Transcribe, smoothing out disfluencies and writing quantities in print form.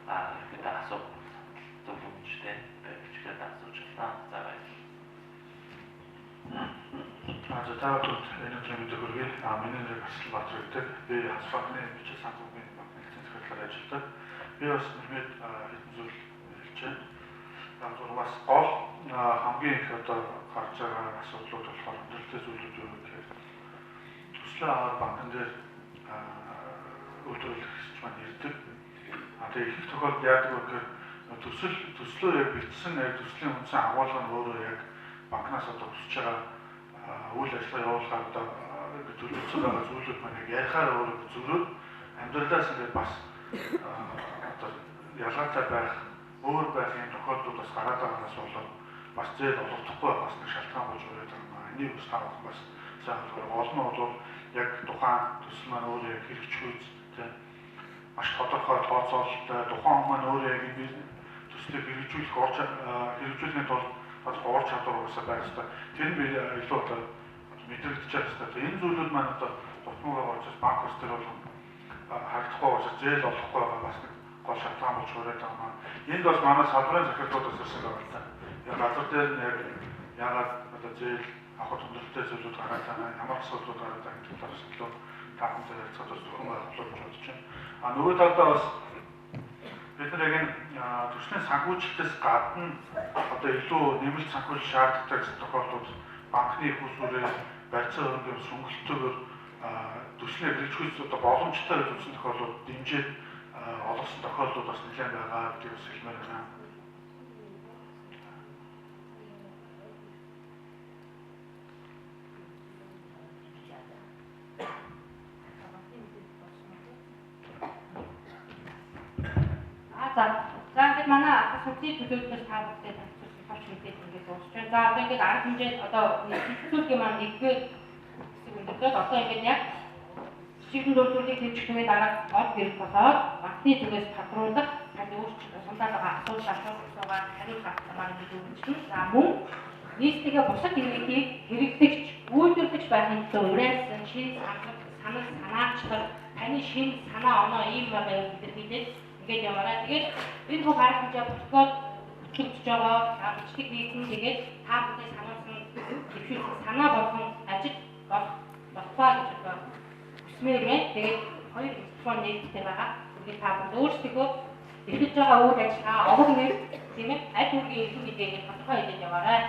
이렇게 다소 문제된 бичгээр асуучлаа. За баярлалаа. За та бүхэнд энэ өдрийн мэндийг хүргэе. Миний нэр Асал Баатар гэдэг. Би Хас банкны бичиг санхүүгийн банкны захирлаар ажилладаг. Би бас нэмээд хэдэн зүйл хэлж байна. Тэгэхээр бас гол хамгийн их одоо гарч байгаа асуудлууд болохоор өндөрлөлтэй зүйлүүд юу гэхээр төслийн аваад банкн дээр үйлдвэрлэгч маань ирдэг. Тэгээ их тохиолдолд яадаг вэ гэхээр төслөө яг бичсэн төслийн үндсэн агуулга нь өөрөө яг банкнаас одоо хүсэж байгаа үйл ажиллагаа явуулахаар одоо төлөвлөсөн байгаа зүйлүүд маань яг ярихаар өөрөө зөрөөд амьдралаас ингээд бас одоо ялгаатай байх өөр байх юм тохиолдлууд бас гараад байгаагаас болоод бас зээл олгохдохгүй бас нэг шалтгаан болж өрөөд байгаа. Энийг бас тавах бас сайн гол нь бол яг тухайн төсөл маань өөрөө яг хэрэгжих тийм маш тодорхой тооцоололтой тухайн хүн маань өөрөө яг энэ төслийг хэрэгжүүлэхэд бол уур чадвар уусаа байх хэрэгтэй. Тэр нь би илүү одоо мэдрэгдэж байгаа хэрэгтэй. Энэ зүйлүүд маань одоо дутмуугаар очиж банк ус төр бол харагдахгүй учраас зээл олохгүй байгаа бас нэг гол шалтгаан болж өрөөд байгаа маань. Энд бас манай салбарын захирлуудаас ирсэн байгаа. Яг газар дээр нь яг яагаад одоо зээл авах хүндрэлтэй зүйлүүд гараад байгаа, ямар асуудлууд гараад байгаа гэдэг талаас илүү таахтай ярилцаад бас зөвхөн ойлгох гэж бодож байна. Нөгөө талдаа бас бид нар яг төслийн санхүүжилтээс гадна одоо илүү нэмэлт санхүүжилт шаардлагатай гэсэн тохиолдолд банкны их усүрээр барьцаа хөрөнгөний сүнгэлтөөр төслийн хэрэгжүүлэлт одоо боломжтой гэж үзсэн тохиолдолд дэмжиж олгосон тохиолдлууд бас нэлээд байгаа гэдгийг бас хэлмээр байна. За ингээд манай асуултын төлөвлөлтөөр та бүхэнд товч мэдээд ингээд дуусч байна. За одоо ингээд арга хэмжээ одоо хэвлүүлгийн маань нэгдгээр хэсэг өндөрлөд одоо ингээд яг шигэн дөрвөлийг хэмжихмээ дараа гол гэрэл болоод банкны зүгээс патруулах тань өөрчлөлт сандаа байгаа асуултаа хариулт авах гэж өгсөн. За мөн нийтдээ бусад хэрэглийг хэрэглэгч үйлдвэрлэгч байхын тулд урайлсан шинэ санаачлал таны шинэ санаа оноо ийм байгаа юм гэдэг ингээд яваарай. Тэгээд энэ бүх арга хэмжээ протокол бүтүүлж байгаа бичлэг хийсэн. Тэгээд та бүхэн сануулсан зөвшөөрсөн санаа болгон ажил болтугай гэж одоо хүсмээр байна. Тэгээд хоёр институт нийтдээ байгаа. Тэгээд та бүхэн өөрсдөө эрхэлж байгаа үйл ажиллагаа овог нэр тийм ээ аль бүрийн эрх мэдээгээ тодорхой хэлээд яваарай.